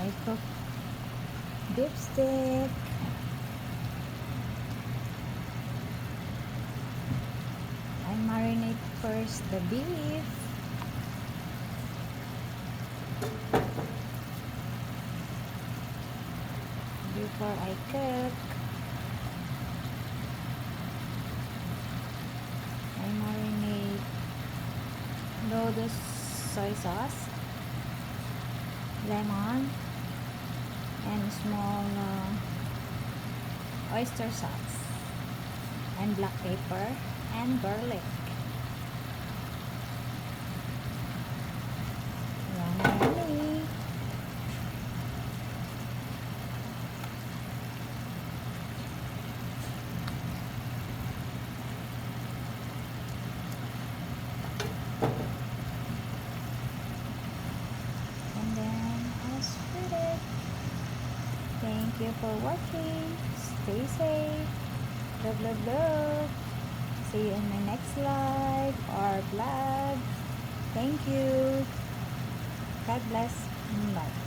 I cook beef stick. I marinate first the beef. Before I cook, I marinate lotus soy sauce, lemon, and small oyster sauce, and black pepper and garlic. Yummy! And then I'll spread it. Thank you for watching. Stay safe. Love, love, love. See you in my next live or vlog. Thank you. God bless. Bye.